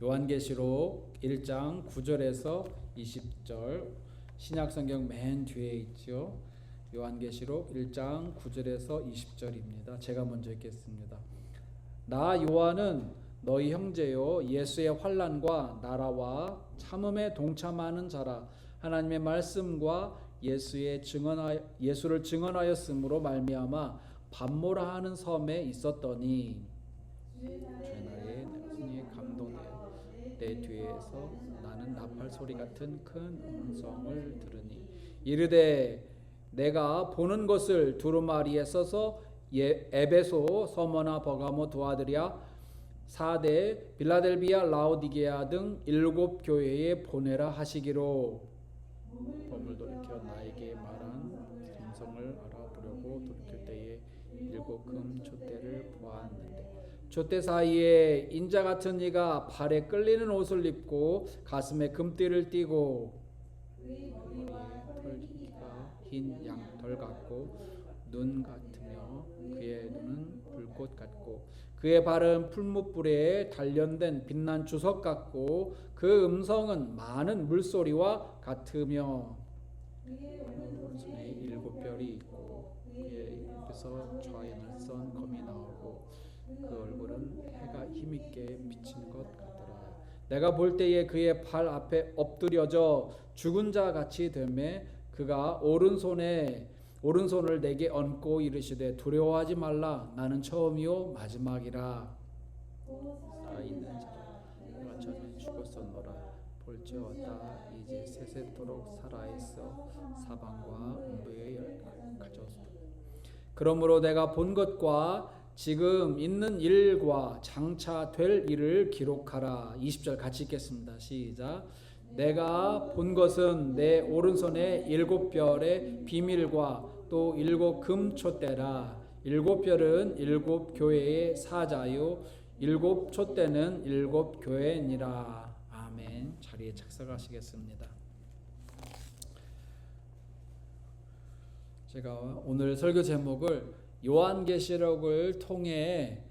요한계시록 1장 9절에서 20절, 신약성경 맨 뒤에 있죠. 요한계시록 1장 9절에서 20절입니다. 제가 먼저 읽겠습니다. 나 요한은 너희 형제요 예수의 환난과 나라와 참음에 동참하는 자라. 하나님의 말씀과 예수를 증언하였으므로 말미암아 밤모라 하는 섬에 있었더니 주의 날에 승리의 감동되어 내 뒤에서 나는 나팔 소리 같은 큰 음성을 들으니 이르되 내가 보는 것을 두루마리에 써서 에베소, 서머나, 버가모, 두아드리아, 사대, 빌라델비아, 라오디게아 등 7 교회에 보내라 하시기로 몸을 돌이켜 나에게 말한 음성을 알아보려고 돌이킬 때에 7 금 촛대를 보았는데 촛대 사이에 인자 같은 이가 발에 끌리는 옷을 입고 가슴에 금띠를 띠고 머리에 털기가 흰 양털 같고 눈 같으며 그의 눈은 불꽃 같고 그의 발은 풀무불에 단련된 빛난 주석 같고 그 음성은 많은 물소리와 같으며 손에 7 별이 있고 그의 입에서 좌에 날선 검이 나오고 그 얼굴은 해가 힘있게 비친 것 같더라. 내가 볼 때에 그의 발 앞에 엎드려져 죽은 자 같이 되매 그가 오른손을 내게 얹고 이르시되 두려워하지 말라. 나는 처음이요 마지막이라. 살아있는 자라 내가 전에 죽었었노라. 볼지어다 이제 세세토록 살아있어 사방과 음부의 열매를 가졌다. 그러므로 내가 본 것과 지금 있는 일과 장차 될 일을 기록하라. 20절 같이 읽겠습니다. 시작. 내가 본 것은 내 오른손에 7 별의 비밀과 또 7 금 촛대라. 7 별은 7 교회의 사자요 7 촛대는 7 교회니라. 아멘. 자리에 착석하시겠습니다. 제가 오늘 설교 제목을 요한계시록을 통해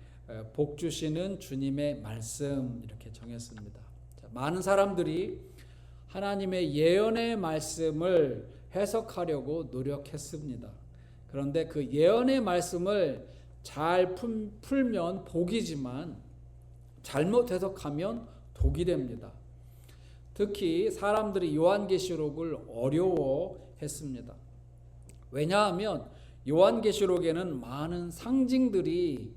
복 주시는 주님의 말씀 이렇게 정했습니다. 많은 사람들이 하나님의 예언의 말씀을 해석하려고 노력했습니다. 그런데 그 예언의 말씀을 잘 풀면 복이지만 잘못 해석하면 독이 됩니다. 특히 사람들이 요한계시록을 어려워했습니다. 왜냐하면 요한계시록에는 많은 상징들이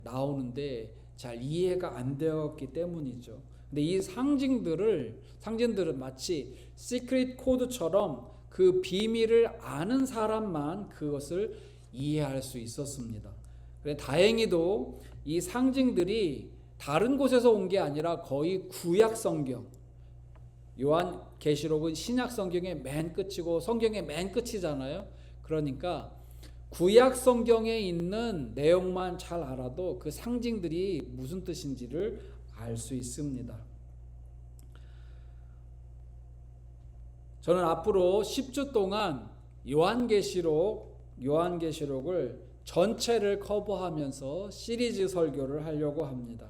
나오는데 잘 이해가 안 되었기 때문이죠. 근데 이 상징들은 마치 시크릿 코드처럼 그 비밀을 아는 사람만 그것을 이해할 수 있었습니다. 그래 다행히도 이 상징들이 다른 곳에서 온 게 아니라 거의 구약 성경, 요한계시록은 신약 성경의 맨 끝이고 성경의 맨 끝이잖아요. 그러니까 구약 성경에 있는 내용만 잘 알아도 그 상징들이 무슨 뜻인지를 알 수 있습니다. 저는 앞으로 10주 동안 요한계시록을 전체를 커버하면서 시리즈 설교를 하려고 합니다.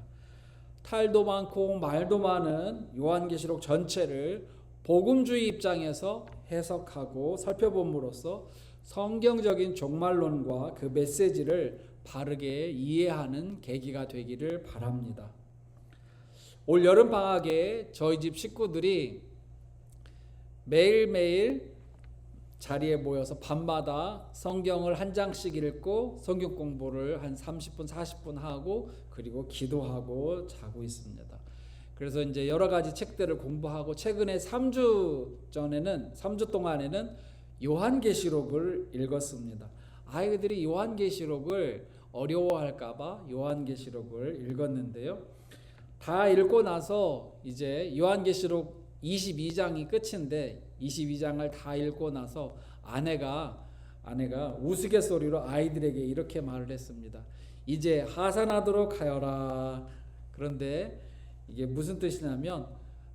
탈도 많고 말도 많은 요한계시록 전체를 복음주의 입장에서 해석하고 살펴봄으로써 성경적인 종말론과 그 메시지를 바르게 이해하는 계기가 되기를 바랍니다. 올 여름 방학에 저희 집 식구들이 매일매일 자리에 모여서 밤마다 성경을 한 장씩 읽고 성경 공부를 한 30분 40분 하고 그리고 기도하고 자고 있습니다. 그래서 이제 여러 가지 책들을 공부하고 최근에 3주 동안에는 요한계시록을 읽었습니다. 아이들이 요한계시록을 어려워할까봐 요한계시록을 읽었는데요. 다 읽고 나서 이제 요한계시록 22장이 끝인데 22장을 다 읽고 나서 아내가 우스갯소리로 아이들에게 이렇게 말을 했습니다. 이제 하산하도록 하여라. 그런데 이게 무슨 뜻이냐면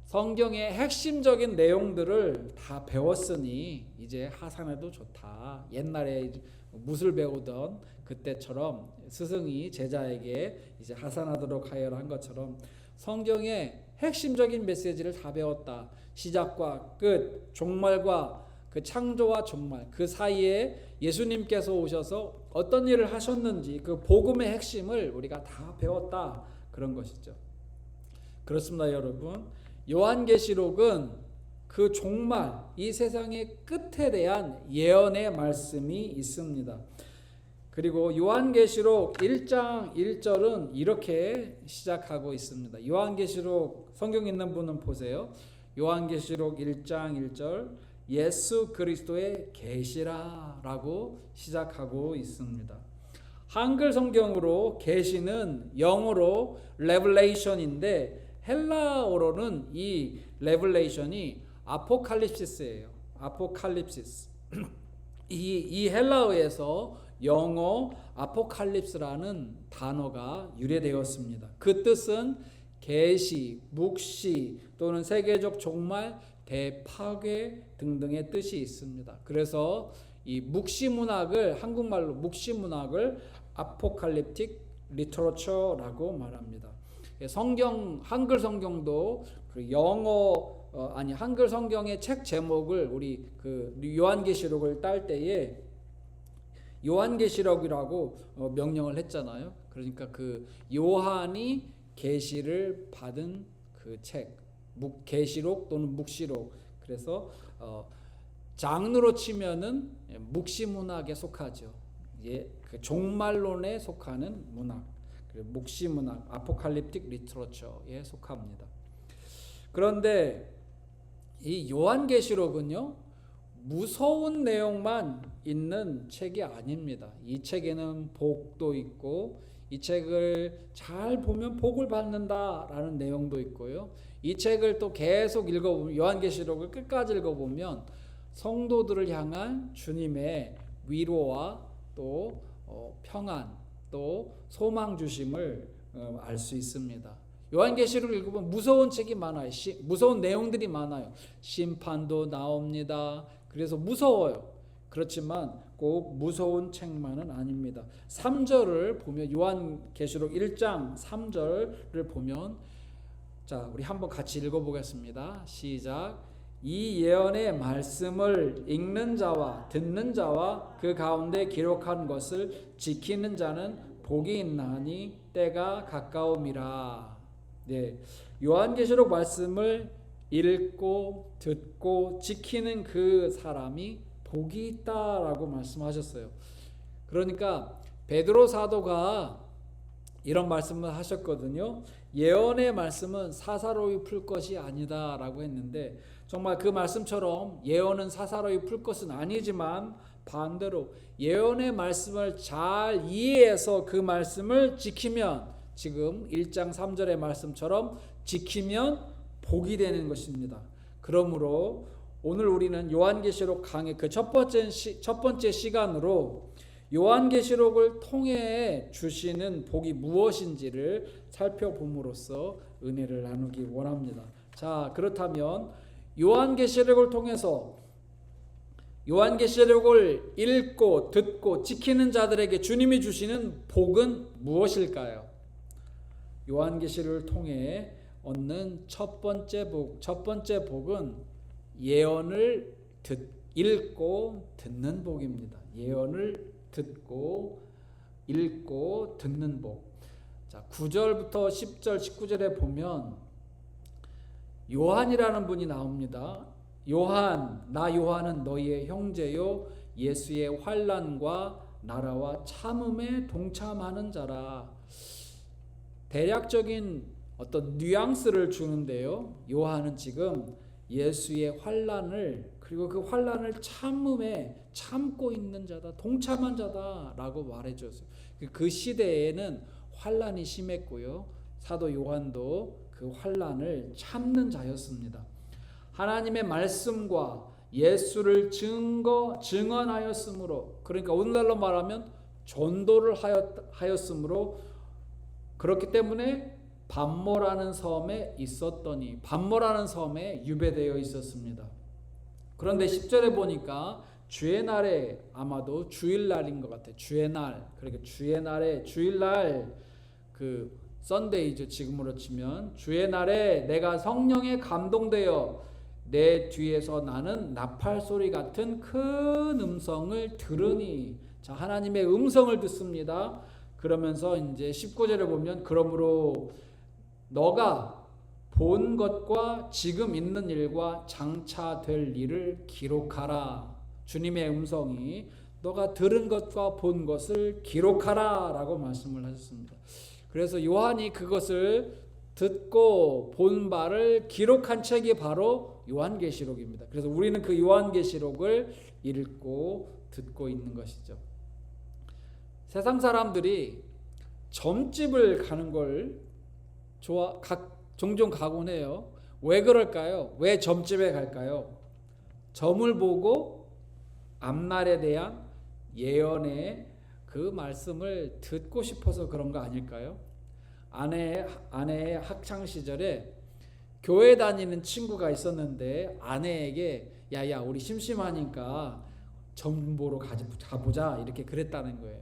성경의 핵심적인 내용들을 다 배웠으니 이제 하산해도 좋다. 옛날에 무술 배우던 그때처럼 스승이 제자에게 이제 하산하도록 하여라 한 것처럼 성경의 핵심적인 메시지를 다 배웠다. 시작과 끝, 종말과 그 창조와 종말 그 사이에 예수님께서 오셔서 어떤 일을 하셨는지 그 복음의 핵심을 우리가 다 배웠다. 그런 것이죠. 그렇습니다, 여러분. 요한계시록은 그 종말, 이 세상의 끝에 대한 예언의 말씀이 있습니다. 그리고 요한계시록 1장 1절은 이렇게 시작하고 있습니다. 요한계시록 성경 있는 분은 보세요. 요한계시록 1장 1절 예수 그리스도의 계시라라고 시작하고 있습니다. 한글 성경으로 계시는 영어로 revelation인데 헬라어로는 이 revelation이 아포칼립시스예요. 아포칼립시스. 이 헬라어에서 영어 아포칼립스라는 단어가 유래되었습니다. 그 뜻은 계시, 묵시 또는 세계적 종말, 대파괴 등등의 뜻이 있습니다. 그래서 이 묵시 문학을 한국말로 묵시 문학을 아포칼립틱 리터러처라고 말합니다. 성경 한글 성경도 그 한글 성경의 책 제목을 우리 그 요한계시록을 딸 때에 요한계시록이라고 명령을 했잖아요. 그러니까 그 요한이 계시를 받은 그 책, 계시록 또는 묵시록. 그래서 장르로 치면은 묵시문학에 속하죠. 예, 그 종말론에 속하는 문학, 묵시문학, 아포칼립틱 리터러처에 속합니다. 그런데 이 요한계시록은요, 무서운 내용만 있는 책이 아닙니다. 이 책에는 복도 있고, 이 책을 잘 보면 복을 받는다라는 내용도 있고요. 이 책을 또 계속 읽어보면, 요한계시록을 끝까지 읽어보면 성도들을 향한 주님의 위로와 또 평안, 또 소망 주심을 알 수 있습니다. 요한계시록을 읽으면 무서운 책이 많아요. 무서운 내용들이 많아요. 심판도 나옵니다. 그래서 무서워요. 그렇지만 꼭 무서운 책만은 아닙니다. 3절을 보면 요한계시록 1장 3절을 보면, 자, 우리 한번 같이 읽어보겠습니다. 시작. 이 예언의 말씀을 읽는 자와 듣는 자와 그 가운데 기록한 것을 지키는 자는 복이 있나니 때가 가까움이라. 네, 요한계시록 말씀을 읽고 듣고 지키는 그 사람이 복이 있다라고 말씀하셨어요. 그러니까 베드로 사도가 이런 말씀을 하셨거든요. 예언의 말씀은 사사로이 풀 것이 아니다라고 했는데, 정말 그 말씀처럼 예언은 사사로이 풀 것은 아니지만 반대로 예언의 말씀을 잘 이해해서 그 말씀을 지키면, 지금 1장 3절의 말씀처럼 지키면 복이 되는 것입니다. 그러므로 오늘 우리는 요한계시록 강의 그 첫 번째 시간으로 요한계시록을 통해 주시는 복이 무엇인지를 살펴봄으로써 은혜를 나누기 원합니다. 자, 그렇다면 요한계시록을 통해서 요한계시록을 읽고 듣고 지키는 자들에게 주님이 주시는 복은 무엇일까요? 요한계시록을 통해 얻는 첫 번째 복은 예언을 읽고 듣는 복입니다. 예언을 듣고 읽고 듣는 복. 자, 9절부터 10절 19절에 보면 요한이라는 분이 나옵니다. 나 요한은 너희의 형제요 예수의 환난과 나라와 참음에 동참하는 자라. 대략적인 어떤 뉘앙스를 주는데요. 요한은 지금 예수의 환난을, 그리고 그 환난을 참음에 참고 있는 자다, 동참한 자다라고 말해줬어요. 그 시대에는 환난이 심했고요. 사도 요한도 그 환난을 참는 자였습니다. 하나님의 말씀과 예수를 증언하였으므로, 그러니까 오늘날로 말하면 전도를 하였으므로, 그렇기 때문에 반모라는 섬에 있었더니, 반모라는 섬에 유배되어 있었습니다. 그런데 10절에 보니까 주의 날에, 아마도 주일날인 것 같아요. 주의 날, 그러니까 주일날 그 썬데이죠. 지금으로 치면 주의 날에 내가 성령에 감동되어 내 뒤에서 나는 나팔 소리 같은 큰 음성을 들으니. 자, 하나님의 음성을 듣습니다. 그러면서 이제 19절에 보면 그러므로 너가 본 것과 지금 있는 일과 장차 될 일을 기록하라. 주님의 음성이 너가 들은 것과 본 것을 기록하라 라고 말씀을 하셨습니다. 그래서 요한이 그것을 듣고 본 바를 기록한 책이 바로 요한계시록입니다. 그래서 우리는 그 요한계시록을 읽고 듣고 있는 것이죠. 세상 사람들이 점집을 가는 걸 종종 가곤 해요. 왜 그럴까요? 왜 점집에 갈까요? 점을 보고 앞날에 대한 예언의 그 말씀을 듣고 싶어서 그런 거 아닐까요? 아내의 학창 시절에 교회 다니는 친구가 있었는데 아내에게 야야 우리 심심하니까 점 보러 가보자 이렇게 그랬다는 거예요.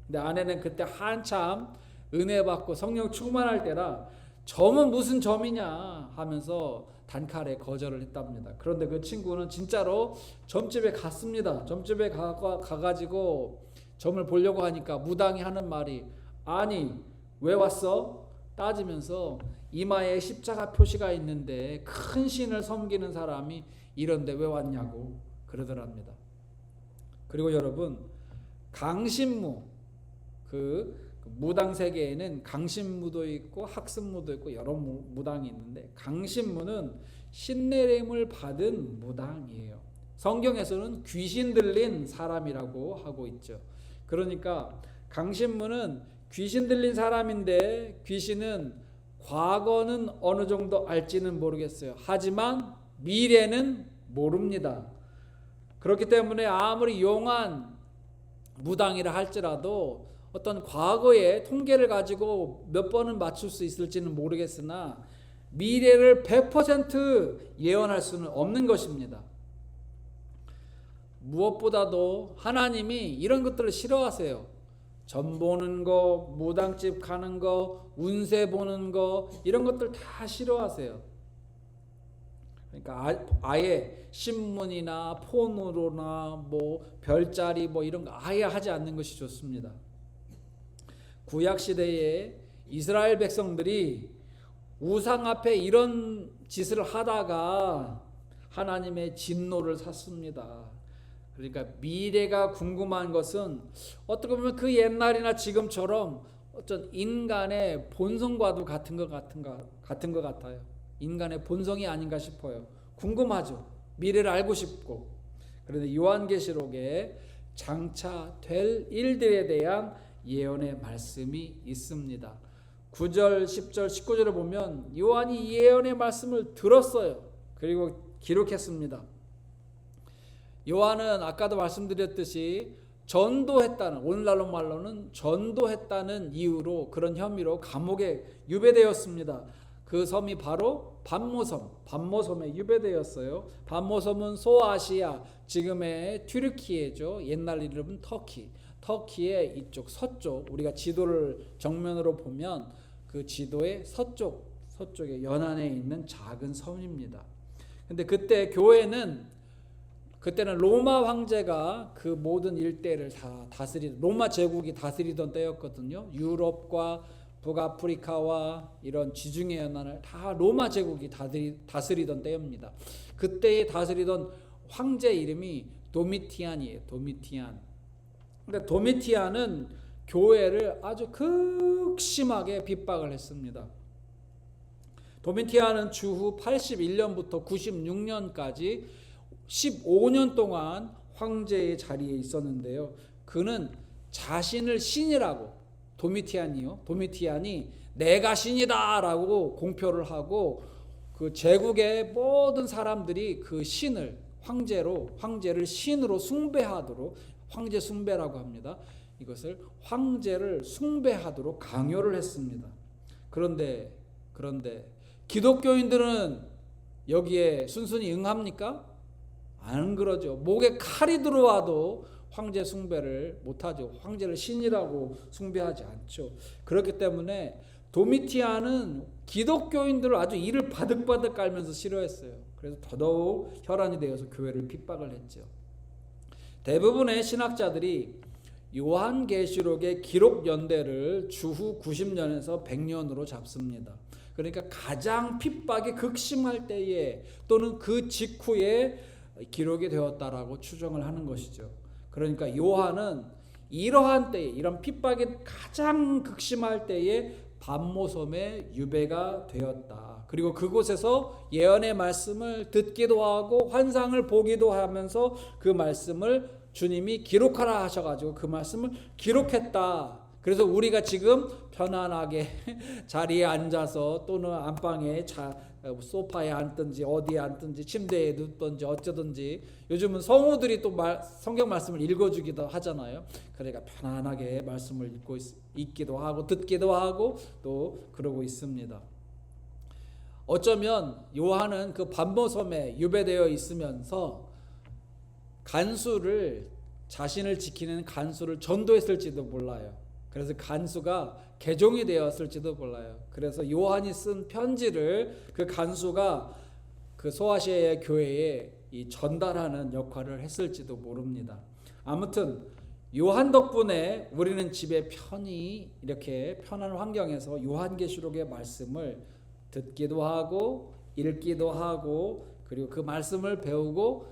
근데 아내는 그때 한참 은혜 받고 성령 충만할 때라 점은 무슨 점이냐 하면서 단칼에 거절을 했답니다. 그런데 그 친구는 진짜로 점집에 갔습니다. 점집에 가가지고 점을 보려고 하니까 무당이 하는 말이 아니 왜 왔어? 따지면서 이마에 십자가 표시가 있는데 큰 신을 섬기는 사람이 이런데 왜 왔냐고 그러더랍니다. 그리고 여러분 강신무 그 무당 세계에는 강신무도 있고 학습무도 있고 여러 무당이 있는데 강신무는 신내림을 받은 무당이에요. 성경에서는 귀신 들린 사람이라고 하고 있죠. 그러니까 강신무는 귀신 들린 사람인데 귀신은 과거는 어느 정도 알지는 모르겠어요. 하지만 미래는 모릅니다. 그렇기 때문에 아무리 용한 무당이라 할지라도 어떤 과거의 통계를 가지고 몇 번은 맞출 수 있을지는 모르겠으나 미래를 100% 예언할 수는 없는 것입니다. 무엇보다도 하나님이 이런 것들을 싫어하세요. 점 보는 거, 무당집 가는 거, 운세 보는 거 이런 것들 다 싫어하세요. 그러니까 아예 신문이나 폰으로나 뭐 별자리 뭐 이런 거 아예 하지 않는 것이 좋습니다. 구약 시대에 이스라엘 백성들이 우상 앞에 이런 짓을 하다가 하나님의 진노를 샀습니다. 그러니까 미래가 궁금한 것은 어떻게 보면 그 옛날이나 지금처럼 어떤 인간의 본성과도 같은 것 같아요. 인간의 본성이 아닌가 싶어요. 궁금하죠. 미래를 알고 싶고. 그런데 요한계시록에 장차 될 일들에 대한 예언의 말씀이 있습니다. 9절, 10절, 19절을 보면 요한이 예언의 말씀을 들었어요. 그리고 기록했습니다. 요한은 아까도 말씀드렸듯이 전도했다는, 오늘날로 말로는 전도했다는 이유로 그런 혐의로 감옥에 유배되었습니다. 그 섬이 바로 반모섬에 유배되었어요. 반모섬은 소아시아, 지금의 튀르키예죠. 옛날 이름은 터키의 이쪽 서쪽, 우리가 지도를 정면으로 보면 그 지도의 서쪽에 연안에 있는 작은 섬입니다. 근데 그때는 로마 황제가 그 모든 일대를 다 로마 제국이 다스리던 때였거든요. 유럽과 북아프리카와 이런 지중해 연안을 다 로마 제국이 다스리던 때입니다. 그때에 다스리던 황제 이름이 도미티안이에요. 근데 도미티안은 교회를 아주 극심하게 핍박을 했습니다. 도미티안은 주후 81년부터 96년까지 15년 동안 황제의 자리에 있었는데요. 그는 자신을 신이라고 도미티안이 내가 신이다 라고 공표를 하고 그 제국의 모든 사람들이 그 신을 황제를 신으로 숭배하도록 황제 숭배라고 합니다. 이것을 황제를 숭배하도록 강요를 했습니다. 그런데 기독교인들은 여기에 순순히 응합니까? 안 그러죠. 목에 칼이 들어와도 황제 숭배를 못하죠. 황제를 신이라고 숭배하지 않죠. 그렇기 때문에 도미티안은 기독교인들을 아주 이를 바득바득 깔면서 싫어했어요. 그래서 더더욱 혈안이 되어서 교회를 핍박을 했죠. 대부분의 신학자들이 요한계시록의 기록 연대를 주후 90년에서 100년으로 잡습니다. 그러니까 가장 핍박이 극심할 때에 또는 그 직후에 기록이 되었다라고 추정을 하는 것이죠. 그러니까 요한은 이러한 때에, 이런 핍박이 가장 극심할 때에 반모섬에 유배가 되었다. 그리고 그곳에서 예언의 말씀을 듣기도 하고 환상을 보기도 하면서 그 말씀을 주님이 기록하라 하셔가지고 그 말씀을 기록했다. 그래서 우리가 지금 편안하게 자리에 앉아서 또는 안방에 소파에 앉든지 어디에 앉든지 침대에 눕든지 어쩌든지, 요즘은 성우들이 또 성경 말씀을 읽어주기도 하잖아요. 그러니까 편안하게 말씀을 읽기도 하고 듣기도 하고 또 그러고 있습니다. 어쩌면 요한은 그 반모섬에 유배되어 있으면서 간수를, 자신을 지키는 간수를 전도했을지도 몰라요. 그래서 간수가 개종이 되었을지도 몰라요. 그래서 요한이 쓴 편지를 그 간수가 그 소아시아의 교회에 전달하는 역할을 했을지도 모릅니다. 아무튼 요한 덕분에 우리는 집에 편히 이렇게 편한 환경에서 요한계시록의 말씀을 듣기도 하고 읽기도 하고 그리고 그 말씀을 배우고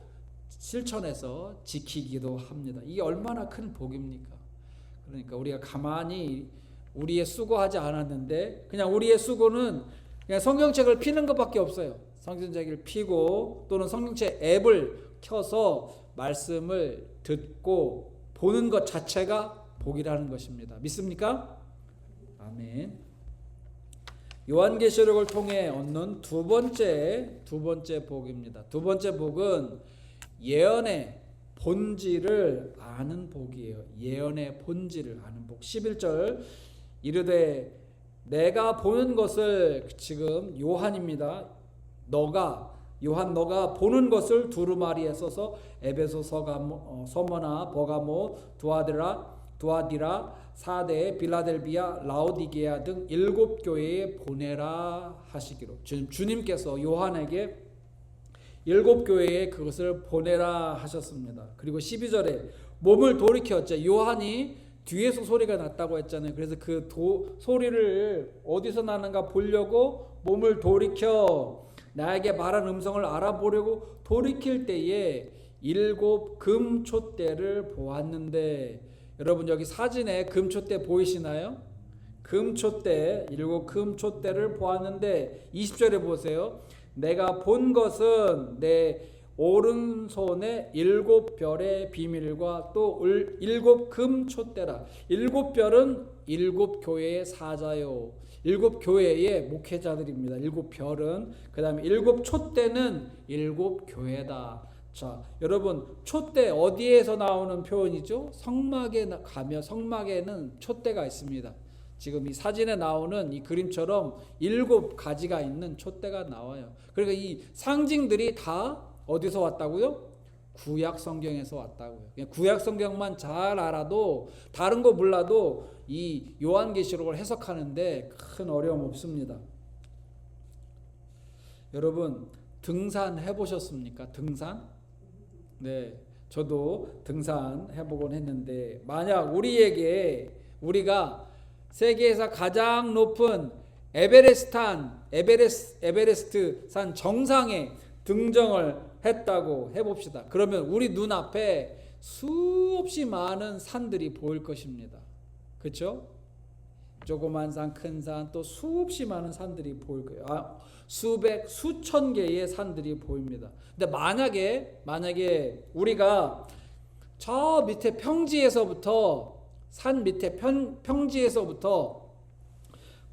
실천해서 지키기도 합니다. 이게 얼마나 큰 복입니까? 그러니까 우리가 가만히 우리의 수고하지 않았는데 그냥 우리의 수고는 그냥 성경책을 피는 것밖에 없어요. 성경책을 피고 또는 성경책 앱을 켜서 말씀을 듣고 보는 것 자체가 복이라는 것입니다. 믿습니까? 아멘. 요한계시록을 통해 얻는 두 번째 복입니다. 두 번째 복은 예언의 본질을 아는 복이에요. 예언의 본질을 아는 복. 11절 이르되 내가 보는 것을, 지금 요한입니다. 너가 보는 것을 두루마리에 써서 에베소, 서머나, 버가모, 두아디라, 사대, 빌라델비아, 라오디게아 등 7교회에 보내라 하시기로. 주님께서 요한에게 7교회에 그것을 보내라 하셨습니다. 그리고 12절에 몸을 돌이켰죠. 요한이 뒤에서 소리가 났다고 했잖아요. 그래서 그 소리를 어디서 나는가 보려고 몸을 돌이켜 나에게 말한 음성을 알아보려고 돌이킬 때에 7 금촛대를 보았는데, 여러분 여기 사진에 금촛대 보이시나요? 금촛대, 7 금촛대를 보았는데 20절에 보세요. 내가 본 것은 내 오른손에 7별의 비밀과 또 7 금촛대라. 7별은 7교회의 사자요, 7교회의 목회자들입니다. 7별은, 그 다음에 7 촛대는 7교회다. 자, 여러분 촛대 어디에서 나오는 표현이죠? 성막에 가면 성막에는 촛대가 있습니다. 지금 이 사진에 나오는 이 그림처럼 7가지가 있는 촛대가 나와요. 그러니까 이 상징들이 다 어디서 왔다고요? 구약 성경에서 왔다고요. 그냥 구약 성경만 잘 알아도, 다른 거 몰라도 이 요한계시록을 해석하는데 큰 어려움 없습니다. 여러분 등산 해보셨습니까? 등산? 네, 저도 등산 해보곤 했는데, 만약 우리가 세계에서 가장 높은 에베레스트 산 정상에 등정을 했다고 해봅시다. 그러면 우리 눈앞에 수없이 많은 산들이 보일 것입니다. 그렇죠? 조그만 산, 큰 산, 또 수없이 많은 산들이 보일 거예요. 수천 개의 산들이 보입니다. 근데 만약에 우리가 저 밑에 평지에서부터, 산 밑에 평지에서부터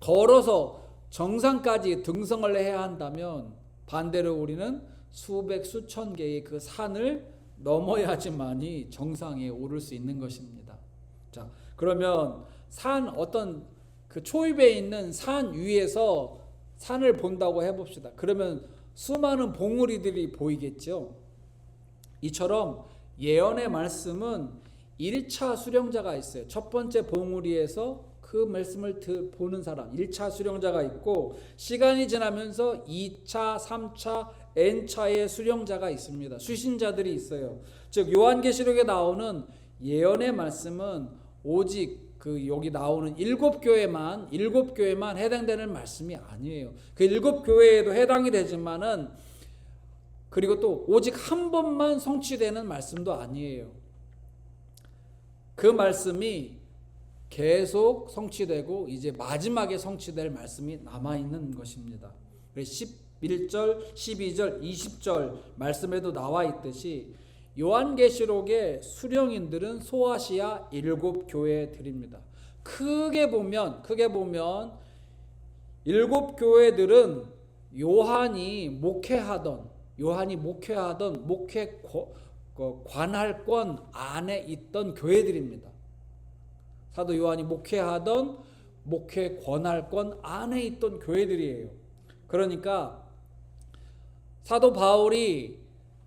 걸어서 정상까지 등성을 해야 한다면, 반대로 우리는 수천 개의 그 산을 넘어야지만이 정상에 오를 수 있는 것입니다. 자, 그러면 어떤 그 초입에 있는 산 위에서 산을 본다고 해봅시다. 그러면 수많은 봉우리들이 보이겠죠. 이처럼 예언의 말씀은 1차 수령자가 있어요. 첫 번째 봉우리에서 그 말씀을 보는 사람, 1차 수령자가 있고 시간이 지나면서 2차, 3차, N차의 수령자가 있습니다. 수신자들이 있어요. 즉 요한계시록에 나오는 예언의 말씀은 오직 여기 나오는 7교회만 해당되는 말씀이 아니에요. 그 7교회에도 해당이 되지만은 그리고 또 오직 한 번만 성취되는 말씀도 아니에요. 그 말씀이 계속 성취되고 이제 마지막에 성취될 말씀이 남아있는 것입니다. 11절, 12절, 20절 말씀에도 나와 있듯이 요한계시록의 수령인들은 소아시아 7교회들입니다. 크게 보면 7교회들은 요한이 목회하던 목회 관할권 안에 있던 교회들입니다. 사도 요한이 목회하던 목회 권할권 안에 있던 교회들이에요. 그러니까 사도 바울이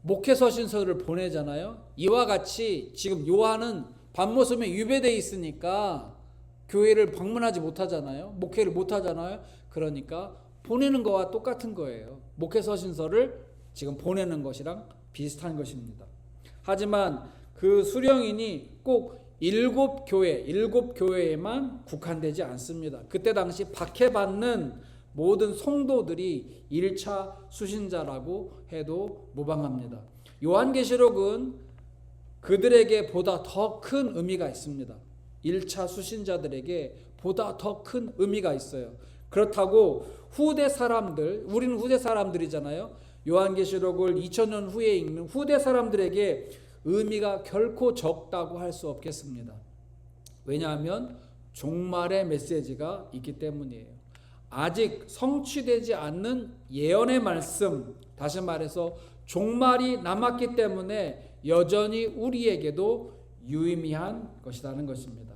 목회서신서를 보내잖아요. 이와 같이 지금 요한은 반모섬에 유배되어 있으니까 교회를 방문하지 못하잖아요. 목회를 못하잖아요. 그러니까 보내는 거와 똑같은 거예요. 목회서신서를 지금 보내는 것이랑 비슷한 것입니다. 하지만 그 수령인이 꼭 7교회에만 국한되지 않습니다. 그때 당시 박해받는 모든 성도들이 1차 수신자라고 해도 무방합니다. 요한계시록은 그들에게 보다 더 큰 의미가 있습니다. 1차 수신자들에게 보다 더 큰 의미가 있어요. 그렇다고 우리는 후대 사람들이잖아요. 요한계시록을 2000년 후에 읽는 후대 사람들에게 의미가 결코 적다고 할 수 없겠습니다. 왜냐하면 종말의 메시지가 있기 때문이에요. 아직 성취되지 않는 예언의 말씀, 다시 말해서 종말이 남았기 때문에 여전히 우리에게도 유의미한 것이라는 것입니다.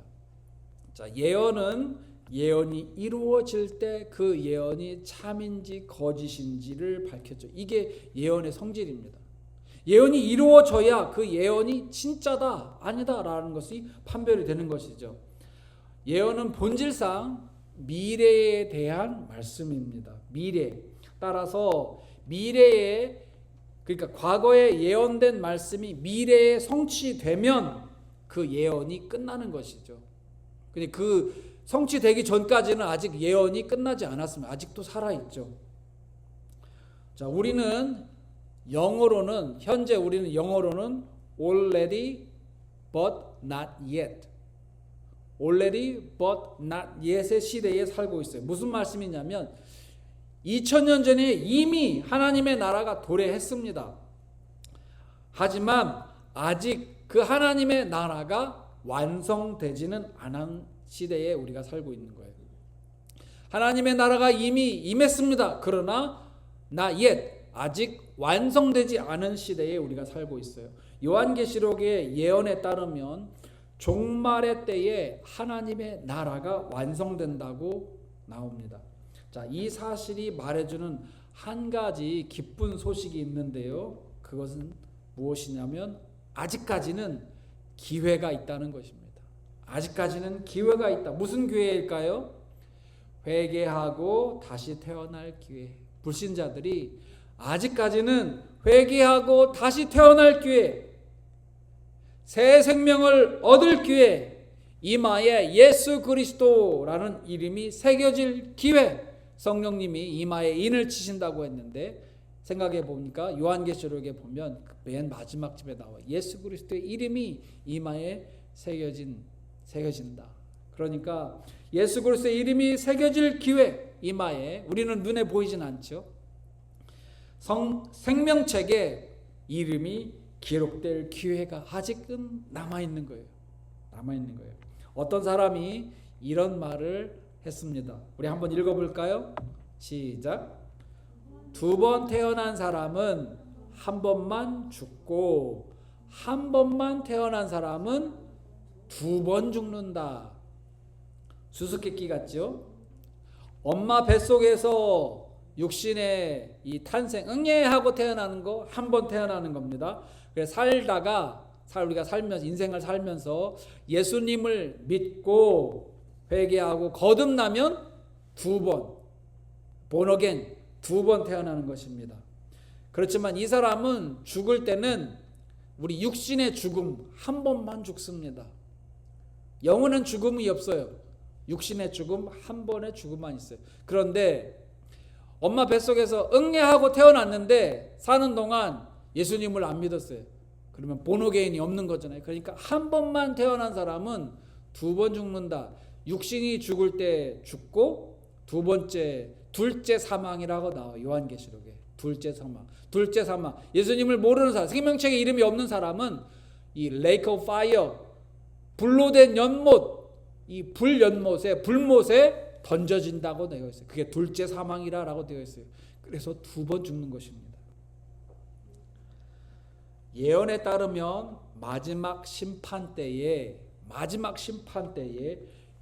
자, 예언이 이루어질 때 그 예언이 참인지 거짓인지를 밝혔죠. 이게 예언의 성질입니다. 예언이 이루어져야 그 예언이 진짜다, 아니다라는 것이 판별이 되는 것이죠. 예언은 본질상 미래에 대한 말씀입니다. 따라서 그러니까 과거에 예언된 말씀이 미래에 성취되면 그 예언이 끝나는 것이죠. 근데 그 성취되기 전까지는 아직 예언이 끝나지 않았습니다. 아직도 살아있죠. 자, 현재 우리는 영어로는 already but not yet. already but not yet의 시대에 살고 있어요. 무슨 말씀이냐면 2000년 전에 이미 하나님의 나라가 도래했습니다. 하지만 아직 그 하나님의 나라가 완성되지는 않은 시대에 우리가 살고 있는 거예요. 하나님의 나라가 이미 임했습니다. 그러나 not yet, 아직 완성되지 않은 시대에 우리가 살고 있어요. 요한계시록의 예언에 따르면 종말의 때에 하나님의 나라가 완성된다고 나옵니다. 자, 이 사실이 말해주는 한 가지 기쁜 소식이 있는데요. 그것은 무엇이냐면 아직까지는 기회가 있다는 것입니다. 아직까지는 기회가 있다. 무슨 기회일까요? 회개하고 다시 태어날 기회. 불신자들이 아직까지는 회개하고 다시 태어날 기회, 새 생명을 얻을 기회, 이마에 예수 그리스도라는 이름이 새겨질 기회. 성령님이 이마에 인을 치신다고 했는데 생각해 보니까 요한계시록에 보면 맨 마지막 집에 나와 예수 그리스도의 이름이 이마에 새겨진다. 그러니까 예수 그리스도의 이름이 새겨질 기회, 이마에. 우리는 눈에 보이진 않죠. 생명책에 이름이 기록될 기회가 아직은 남아있는 거예요. 어떤 사람이 이런 말을 했습니다. 우리 한번 읽어볼까요? 시작. 2번 태어난 사람은 한 번만 죽고 한 번만 태어난 사람은 2번 죽는다. 수수께끼 같죠? 엄마 뱃속에서 육신의 이 탄생, 응예하고 태어나는 거 한 번 태어나는 겁니다. 그래서 우리가 인생을 살면서 예수님을 믿고 회개하고 거듭나면 2번, 본어겐 2번 태어나는 것입니다. 그렇지만 이 사람은 죽을 때는 우리 육신의 죽음 한 번만 죽습니다. 영원한 죽음이 없어요. 육신의 죽음 한 번의 죽음만 있어요. 그런데 엄마 뱃속에서 응애하고 태어났는데 사는 동안 예수님을 안 믿었어요. 그러면 본어게인이 없는 거잖아요. 그러니까 한 번만 태어난 사람은 2번 죽는다. 육신이 죽을 때 죽고 둘째 사망이라고 나와요. 요한계시록에. 둘째 사망. 예수님을 모르는 사람, 생명책에 이름이 없는 사람은 이 lake of fire, 불로 된 연못, 이 불못에 던져진다고 되어 있어요. 그게 둘째 사망이라고 되어 있어요. 그래서 2번 죽는 것입니다. 예언에 따르면 마지막 심판 때에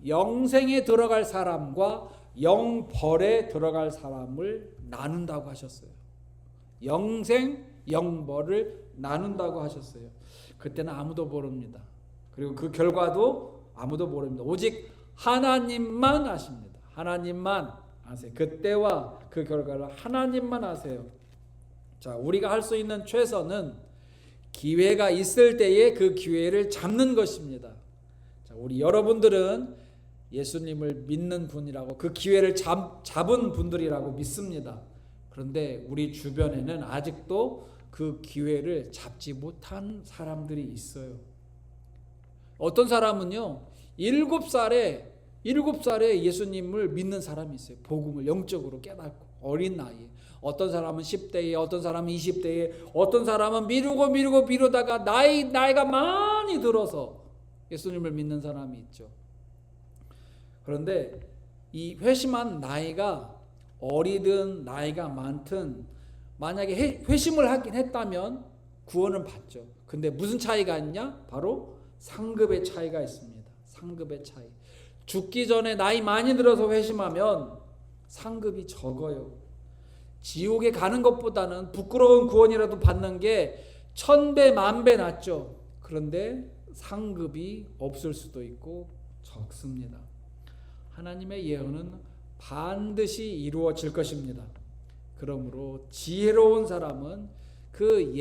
영생에 들어갈 사람과 영벌에 들어갈 사람을 나눈다고 하셨어요. 영생, 영벌을 나눈다고 하셨어요. 그때는 아무도 모릅니다. 그리고 그 결과도 아무도 모릅니다. 오직 하나님만 아십니다. 하나님만 아세요. 그때와 그 결과를 하나님만 아세요. 자, 우리가 할 수 있는 최선은 기회가 있을 때에 그 기회를 잡는 것입니다. 자, 우리 여러분들은 예수님을 믿는 분이라고, 그 기회를 잡은 분들이라고 믿습니다. 그런데 우리 주변에는 아직도 그 기회를 잡지 못한 사람들이 있어요. 어떤 사람은요, 7살에 예수님을 믿는 사람이 있어요. 복음을 영적으로 깨닫고 어린 나이에. 어떤 사람은 10대에, 어떤 사람은 20대에, 어떤 사람은 미루다가 나이가 많이 들어서 예수님을 믿는 사람이 있죠. 그런데 이 회심한 나이가 어리든 나이가 많든 만약에 회심을 하긴 했다면 구원은 받죠. 근데 무슨 차이가 있냐? 바로 상급의 차이가 있습니다. 상급의 차이. 죽기 전에 나이 많이 들어서 회심하면 상급이 적어요. 지옥에 가는 것보다는 부끄러운 구원이라도 받는 게 1000배, 10,000배 낫죠. 그런데 상급이 없을 수도 있고 적습니다. 하나님의 예언은 반드시 이루어질 것입니다. 그러므로 지혜로운 사람은 그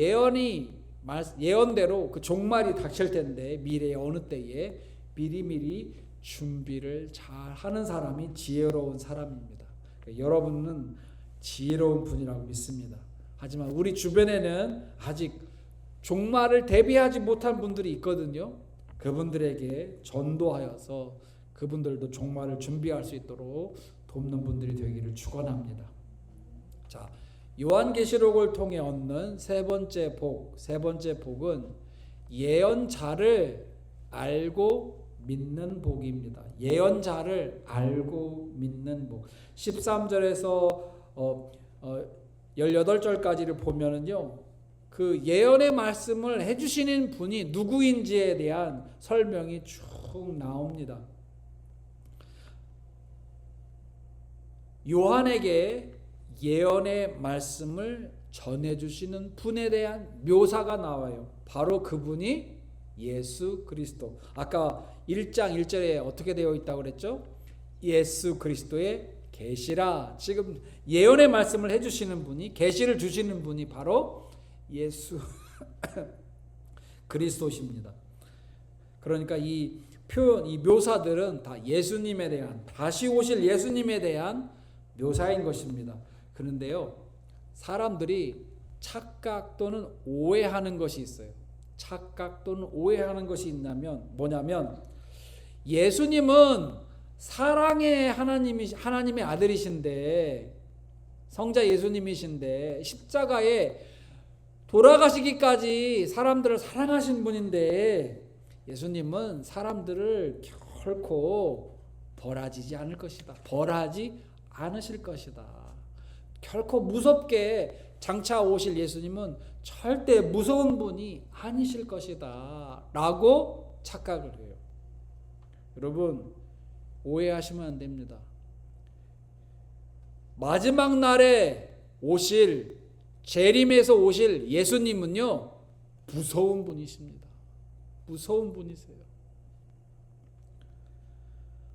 예언대로 그 종말이 닥칠 텐데 미래의 어느 때에 미리미리 준비를 잘 하는 사람이 지혜로운 사람입니다. 여러분은 지혜로운 분이라고 믿습니다. 하지만 우리 주변에는 아직 종말을 대비하지 못한 분들이 있거든요. 그분들에게 전도하여서 그분들도 종말을 준비할 수 있도록 돕는 분들이 되기를 축원합니다. 자, 요한계시록을 통해 얻는 세 번째 복은 예언자를 알고 믿는 복입니다. 예언자를 알고 믿는 복. 13절에서 18절까지를 보면은요, 그 예언의 말씀을 해주시는 분이 누구인지에 대한 설명이 쭉 나옵니다. 요한에게 예언의 말씀을 전해주시는 분에 대한 묘사가 나와요. 바로 그분이 예수 그리스도. 아까 1장 1절에 어떻게 되어 있다고 그랬죠? 예수 그리스도의 계시라. 지금 예언의 말씀을 해주시는 분이, 계시를 주시는 분이 바로 예수 그리스도십니다. 그러니까 이 표현, 이 묘사들은 다 예수님에 대한, 다시 오실 예수님에 대한 묘사인 것입니다. 그런데요, 사람들이 착각 또는 오해하는 것이 있어요. 착각 또는 오해하는 것이 있냐면 뭐냐면, 예수님은 사랑의 하나님의 아들이신데, 성자 예수님이신데 십자가에 돌아가시기까지 사람들을 사랑하신 분인데, 예수님은 사람들을 결코 벌하지 않을 것이다. 벌하지 않으실 것이다. 결코 무섭게 장차 오실 예수님은 절대 무서운 분이 아니실 것이다 라고 착각을 해요. 여러분, 오해하시면 안 됩니다. 마지막 날에 오실, 재림에서 오실 예수님은요, 무서운 분이십니다. 무서운 분이세요.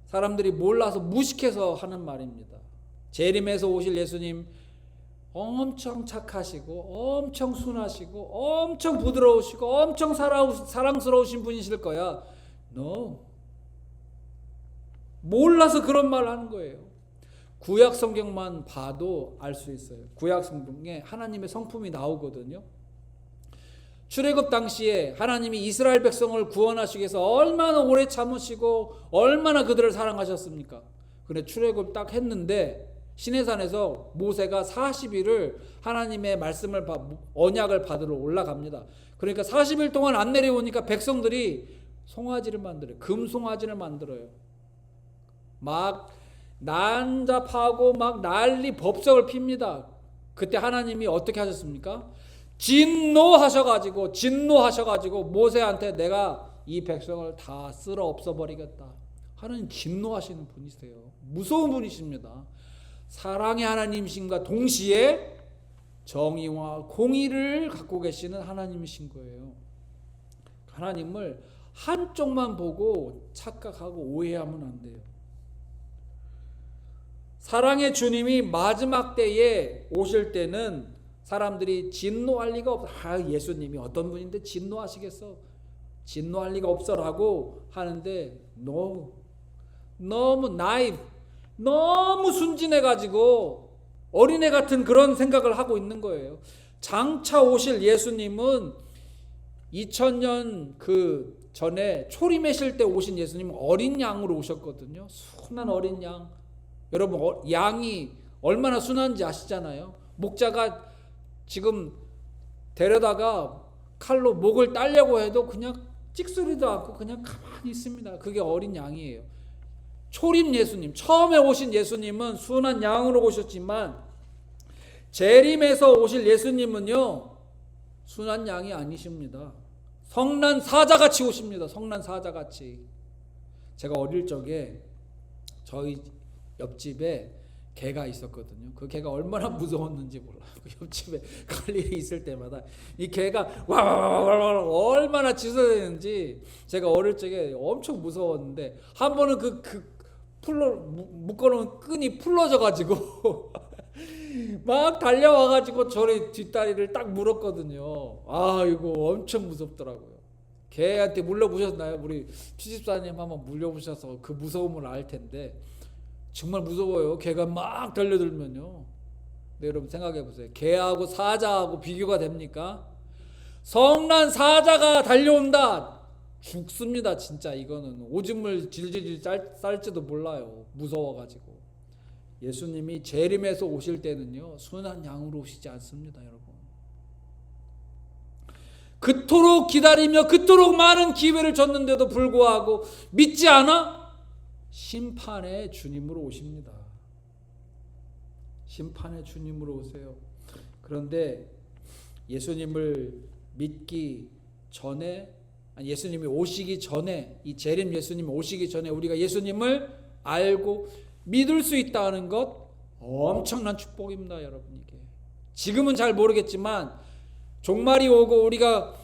사람들이 몰라서 무식해서 하는 말입니다. 재림에서 오실 예수님 엄청 착하시고 엄청 순하시고 엄청 부드러우시고 엄청 사랑스러우신 분이실 거야. No. 몰라서 그런 말을 하는 거예요. 구약 성경만 봐도 알 수 있어요. 구약 성경에 하나님의 성품이 나오거든요. 출애굽 당시에 하나님이 이스라엘 백성을 구원하시기 위해서 얼마나 오래 참으시고 얼마나 그들을 사랑하셨습니까? 근데 출애굽 딱 했는데 시내산에서 모세가 40일을 하나님의 말씀을 언약을 받으러 올라갑니다. 그러니까 40일 동안 안 내려오니까 백성들이 송아지를 만들어요. 금송아지를 만들어요. 막 난잡하고 막 난리 법석을 핍니다. 그때 하나님이 어떻게 하셨습니까? 진노하셔가지고 모세한테 내가 이 백성을 다 쓸어 없애버리겠다. 하나님 진노하시는 분이세요. 무서운 분이십니다. 사랑의 하나님이신과 동시에 정의와 공의를 갖고 계시는 하나님이신 거예요. 하나님을 한쪽만 보고 착각하고 오해하면 안 돼요. 사랑의 주님이 마지막 때에 오실 때는 사람들이 진노할 리가 없어. 예수님이 어떤 분인데 진노하시겠어? 진노할 리가 없어라고 하는데 no. 너무 나이브, 너무 순진해가지고 어린애 같은 그런 생각을 하고 있는 거예요. 장차 오실 예수님은 2000년 그 전에 초림하실 때 오신 예수님은 어린 양으로 오셨거든요. 순한 어린 양. 여러분 양이 얼마나 순한지 아시잖아요. 목자가 지금 데려다가 칼로 목을 따려고 해도 그냥 찍소리도 않고 그냥 가만히 있습니다. 그게 어린 양이에요. 초림 예수님, 처음에 오신 예수님은 순한 양으로 오셨지만 재림에서 오실 예수님은요 순한 양이 아니십니다. 성난 사자같이 오십니다. 성난 사자같이. 제가 어릴 적에 저희 옆집에 개가 있었거든요. 그 개가 얼마나 무서웠는지 몰라요. 그 옆집에 갈 일이 있을 때마다 이 개가 와와와와 얼마나 짖어대는지 제가 어릴 적에 엄청 무서웠는데 한 번은 그 묶어놓은 끈이 풀러져가지고 막 달려와가지고 저의 뒷다리를 딱 물었거든요. 아 이거 엄청 무섭더라고요. 개한테 물려보셨나요? 우리 취집사님 한번 물려보셔서 그 무서움을 알 텐데 정말 무서워요. 개가 막 달려들면요. 네, 여러분 생각해 보세요. 개하고 사자하고 비교가 됩니까? 성난 사자가 달려온다. 죽습니다. 진짜 이거는 오줌을 질질 쌀지도 몰라요. 무서워가지고. 예수님이 재림에서 오실 때는요 순한 양으로 오시지 않습니다. 여러분. 그토록 기다리며 그토록 많은 기회를 줬는데도 불구하고 믿지 않아? 심판의 주님으로 오십니다. 심판의 주님으로 오세요. 그런데 예수님을 믿기 전에 예수님이 오시기 전에 이 재림 예수님이 오시기 전에 우리가 예수님을 알고 믿을 수 있다는 것 엄청난 축복입니다. 여러분 이게 지금은 잘 모르겠지만 종말이 오고 우리가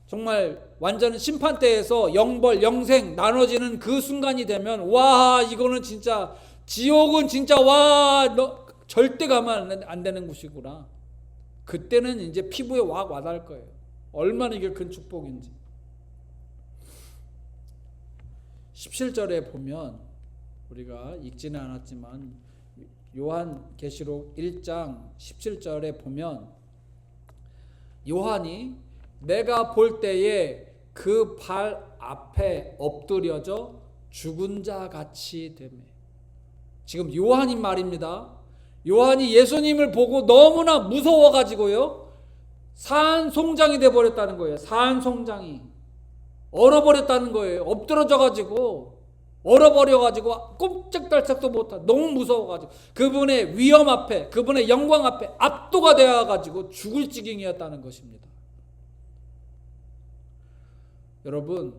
정말 완전 심판대에서 영벌 영생 나눠지는 그 순간이 되면 와 이거는 진짜 지옥은 진짜 와 너 절대 가면 안 되는 곳이구나. 그때는 이제 피부에 확 와닿을 거예요. 얼마나 이게 큰 축복인지. 17절에 보면 우리가 읽지는 않았지만 요한계시록 1장 17절에 보면 요한이 내가 볼 때에 그 발 앞에 엎드려져 죽은 자 같이 되매. 지금 요한이 말입니다. 요한이 예수님을 보고 너무나 무서워가지고요 산송장이 돼버렸다는 거예요. 산송장이 얼어버렸다는 거예요. 엎드러져가지고 얼어버려가지고 꼼짝달싹도 못하. 너무 무서워가지고 그분의 위엄 앞에 그분의 영광 앞에 압도가 되어가지고 죽을 지경이었다는 것입니다. 여러분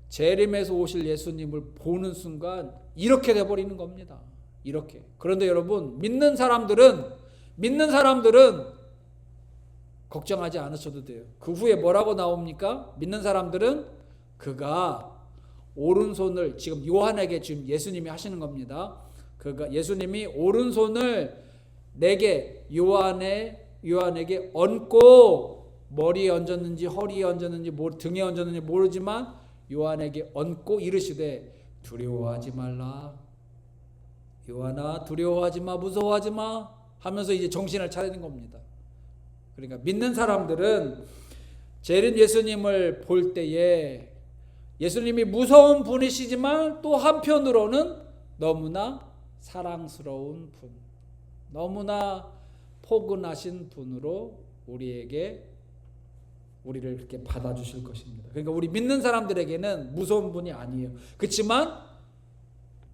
재림에서 오실 예수님을 보는 순간 이렇게 돼버리는 겁니다. 이렇게. 그런데 여러분 믿는 사람들은 걱정하지 않으셔도 돼요. 그 후에 뭐라고 나옵니까? 믿는 사람들은 그가 오른손을 지금 요한에게 지금 예수님이 하시는 겁니다. 그러니까 예수님이 오른손을 내게 요한에게 얹고 머리에 얹었는지 허리에 얹었는지 등에 얹었는지 모르지만 요한에게 얹고 이르시되 두려워하지 말라. 요한아 두려워하지 마, 무서워하지 마 하면서 이제 정신을 차리는 겁니다. 그러니까 믿는 사람들은 재림 예수님을 볼 때에 예수님이 무서운 분이시지만 또 한편으로는 너무나 사랑스러운 분, 너무나 포근하신 분으로 우리를 이렇게 받아주실 것입니다. 그러니까 우리 믿는 사람들에게는 무서운 분이 아니에요. 그렇지만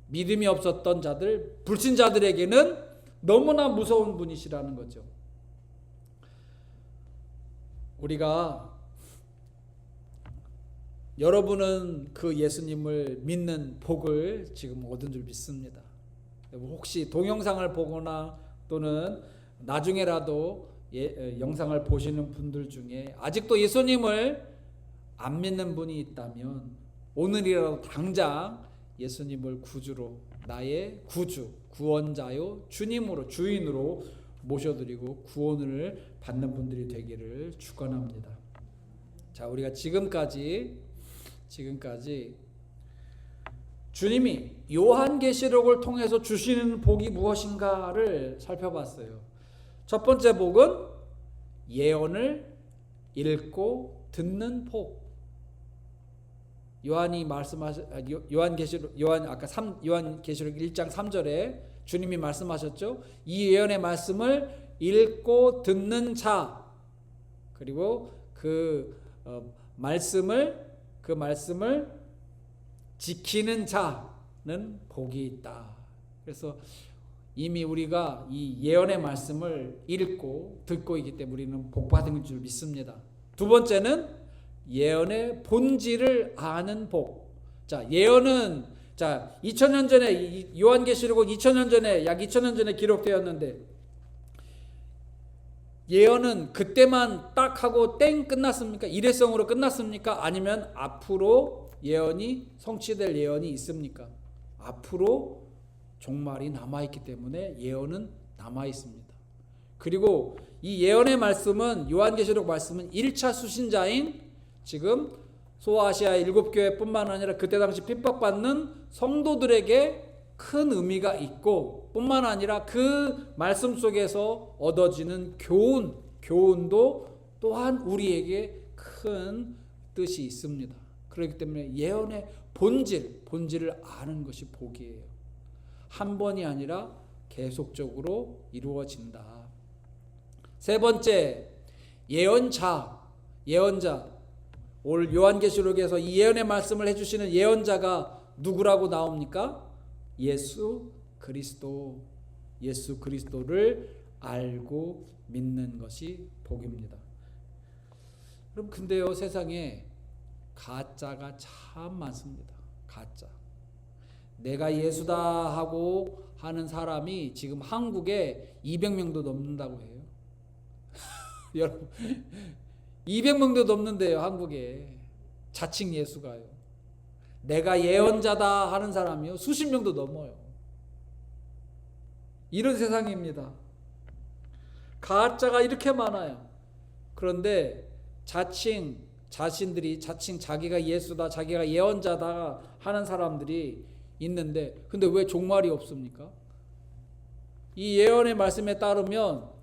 믿음이 없었던 자들, 불신자들에게는 너무나 무서운 분이시라는 거죠. 여러분은 그 예수님을 믿는 복을 지금 얻은 줄 믿습니다. 혹시 동영상을 보거나 또는 나중에라도 영상을 보시는 분들 중에 아직도 예수님을 안 믿는 분이 있다면 오늘이라도 당장 예수님을 구주로, 나의 구주, 구원자요 주님으로, 주인으로 모셔드리고 구원을 받는 분들이 되기를 축원합니다. 자, 우리가 지금까지 주님이 요한계시록을 통해서 주시는 복이 무엇인가를 살펴봤어요. 첫 번째 복은 예언을 읽고 듣는 복. 요한계시록 1장 3절에 주님이 말씀하셨죠. 이 예언의 말씀을 읽고 듣는 자, 그리고 그 말씀을 지키는 자는 복이 있다. 그래서 이미 우리가 이 예언의 말씀을 읽고 듣고 있기 때문에 우리는 복받은 줄 믿습니다. 두 번째는 예언의 본질을 아는 복. 자, 예언은 2000년 전에 요한계시록은 2000년 전에 약 2000년 전에 기록되었는데 예언은 그때만 딱 하고 땡 끝났습니까? 일회성으로 끝났습니까? 아니면 앞으로 예언이 성취될 예언이 있습니까? 앞으로 종말이 남아있기 때문에 예언은 남아있습니다. 그리고 이 예언의 말씀은 요한계시록 말씀은 1차 수신자인 지금 소아시아 7교회뿐만 아니라 그때 당시 핍박받는 성도들에게 큰 의미가 있고 뿐만 아니라 그 말씀 속에서 얻어지는 교훈도 또한 우리에게 큰 뜻이 있습니다. 그렇기 때문에 예언의 본질을 아는 것이 복이에요. 한 번이 아니라 계속적으로 이루어진다. 세 번째, 예언자. 오늘 요한계시록에서 이 예언의 말씀을 해주시는 예언자가 누구라고 나옵니까? 예수 그리스도를 알고 믿는 것이 복입니다. 그럼 근데요, 세상에 가짜가 참 많습니다. 가짜. 내가 예수다 하고 하는 사람이 지금 한국에 200명도 넘는다고 해요. 여러분 200명도 넘는데요, 한국에. 자칭 예수가요. 내가 예언자다 하는 사람이요, 수십 명도 넘어요. 이런 세상입니다. 가짜가 이렇게 많아요. 그런데 자신들이 자기가 예수다, 자기가 예언자다 하는 사람들이 있는데, 근데 왜 종말이 없습니까? 이 예언의 말씀에 따르면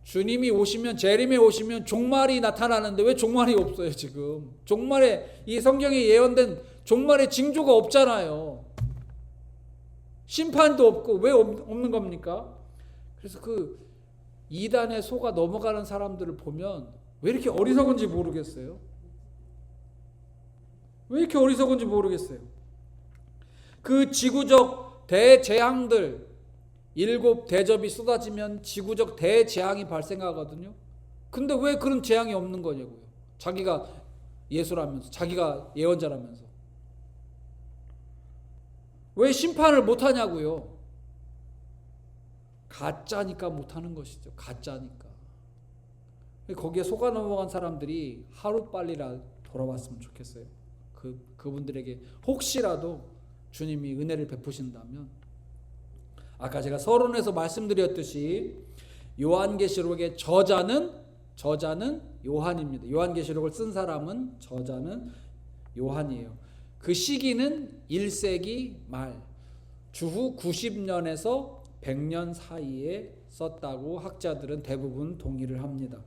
주님이 오시면, 재림에 오시면 종말이 나타나는데 왜 종말이 없어요? 지금 종말에, 이 성경에 예언된 종말의 징조가 없잖아요. 심판도 없고 왜 없는 겁니까? 그래서 그 이단에 속아 넘어가는 사람들을 보면 왜 이렇게 어리석은지 모르겠어요. 왜 이렇게 어리석은지 모르겠어요. 그 지구적 대재앙들, 7 대접이 쏟아지면 지구적 대재앙이 발생하거든요. 근데 왜 그런 재앙이 없는 거냐고요. 자기가 예수라면서, 자기가 예언자라면서. 왜 심판을 못하냐고요. 가짜니까 못하는 것이죠. 가짜니까. 거기에 속아 넘어간 사람들이 하루빨리 돌아왔으면 좋겠어요. 그분들에게 혹시라도 주님이 은혜를 베푸신다면, 아까 제가 서론에서 말씀드렸듯이 요한계시록의 저자는 요한입니다. 요한계시록을 쓴 사람은, 저자는 요한이에요. 그 시기는 1세기 말, 주후 90년에서 100년 사이에 썼다고 학자들은 대부분 동의를 합니다.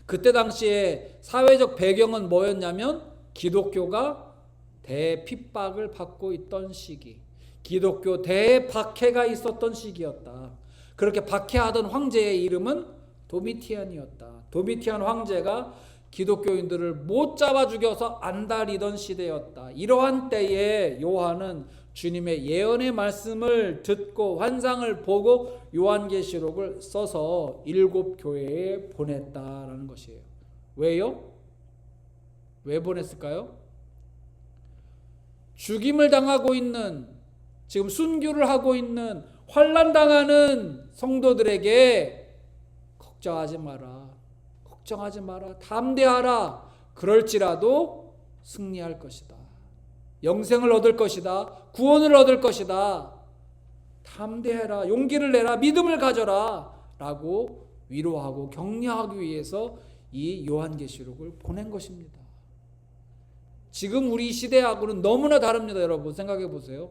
그때 당시에 사회적 배경은 뭐였냐면 기독교가 대핍박을 받고 있던 시기, 기독교 대박해가 있었던 시기였다. 그렇게 박해하던 황제의 이름은 도미티안이었다. 도미티안 황제가 기독교인들을 못 잡아 죽여서 안달이던 시대였다. 이러한 때에 요한은 주님의 예언의 말씀을 듣고 환상을 보고 요한계시록을 써서 7 교회에 보냈다라는 것이에요. 왜요? 왜 보냈을까요? 죽임을 당하고 있는, 지금 순교를 하고 있는, 환난당하는 성도들에게 걱정하지 마라, 담대하라, 그럴지라도 승리할 것이다, 영생을 얻을 것이다, 구원을 얻을 것이다, 담대해라, 용기를 내라, 믿음을 가져라 라고 위로하고 격려하기 위해서 이 요한계시록을 보낸 것입니다. 지금 우리 시대하고는 너무나 다릅니다. 여러분 생각해 보세요.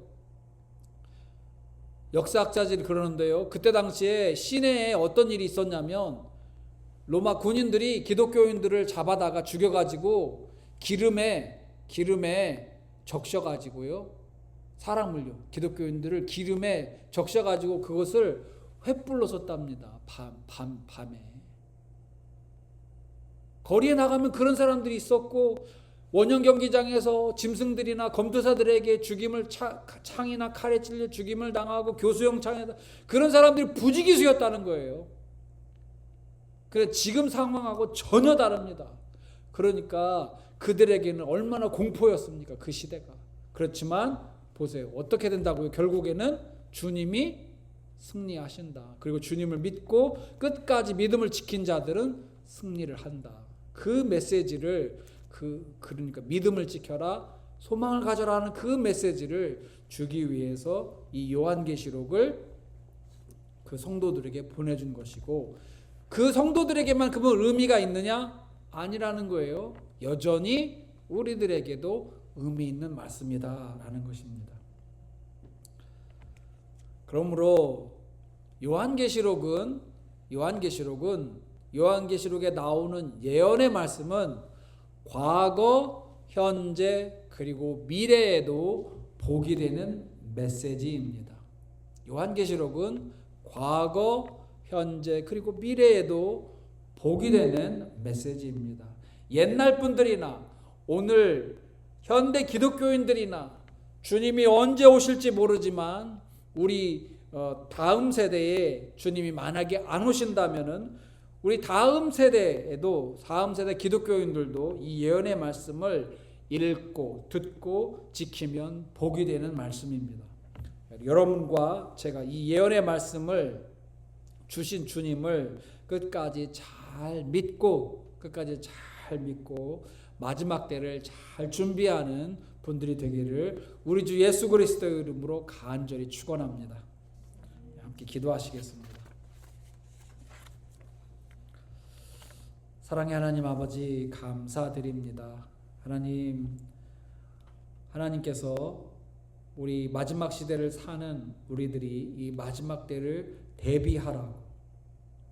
역사학자들이 그러는데요, 그때 당시에 시내에 어떤 일이 있었냐면 로마 군인들이 기독교인들을 잡아다가 죽여가지고 기름에 적셔가지고요, 사람을요, 기독교인들을 기름에 적셔가지고 그것을 횃불로 썼답니다. 밤에 거리에 나가면 그런 사람들이 있었고, 원형 경기장에서 짐승들이나 검투사들에게 죽임을 창이나 칼에 찔려 죽임을 당하고 교수형창에다, 그런 사람들이 부지기수였다는 거예요. 그래, 지금 상황하고 전혀 다릅니다. 그러니까 그들에게는 얼마나 공포였습니까, 그 시대가. 그렇지만 보세요, 어떻게 된다고요? 결국에는 주님이 승리하신다. 그리고 주님을 믿고 끝까지 믿음을 지킨 자들은 승리를 한다. 그 메시지를, 그러니까 믿음을 지켜라, 소망을 가져라 하는 그 메시지를 주기 위해서 이 요한계시록을 그 성도들에게 보내준 것이고, 그 성도들에게만 그분 의미가 있느냐? 아니라는 거예요. 여전히 우리들에게도 의미 있는 말씀이다 라는 것입니다. 그러므로 요한계시록에 나오는 예언의 말씀은 과거, 현재, 그리고 미래에도 복이 되는 메시지입니다. 요한계시록은 과거, 현재, 그리고 미래에도 복이 되는 메시지입니다. 옛날 분들이나 오늘 현대 기독교인들이나 주님이 언제 오실지 모르지만 우리 다음 세대에 주님이 만약에 안 오신다면은 우리 다음 세대 기독교인들도 이 예언의 말씀을 읽고 듣고 지키면 복이 되는 말씀입니다. 여러분과 제가 이 예언의 말씀을 주신 주님을 끝까지 잘 믿고 마지막 때를 잘 준비하는 분들이 되기를 우리 주 예수 그리스도의 이름으로 간절히 축원합니다. 함께 기도하시겠습니다. 사랑의 하나님 아버지, 감사드립니다. 하나님께서 우리 마지막 시대를 사는 우리들이 이 마지막 때를 대비하라고,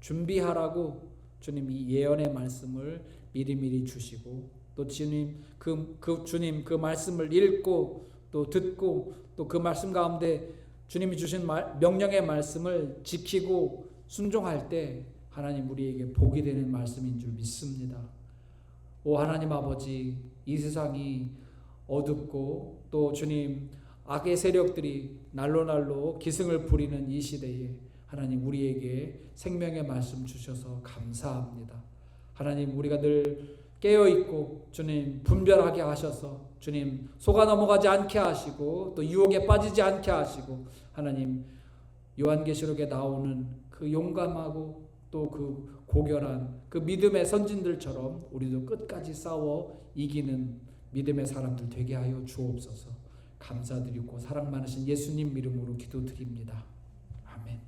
준비하라고 주님 이 예언의 말씀을 미리미리 주시고, 또 주님 그 말씀을 읽고 또 듣고 또 그 말씀 가운데 주님이 주신 명령의 말씀을 지키고 순종할 때 하나님 우리에게 복이 되는 말씀인 줄 믿습니다. 오 하나님 아버지, 이 세상이 어둡고 또 주님 악의 세력들이 날로 기승을 부리는 이 시대에 하나님 우리에게 생명의 말씀 주셔서 감사합니다. 하나님 우리가 늘 깨어있고 주님 분별하게 하셔서 주님 속아 넘어가지 않게 하시고 또 유혹에 빠지지 않게 하시고, 하나님 요한계시록에 나오는 그 용감하고 또 그 고결한 그 믿음의 선진들처럼 우리도 끝까지 싸워 이기는 믿음의 사람들 되게 하여 주옵소서. 감사드리고 사랑 많으신 예수님 이름으로 기도드립니다. 아멘.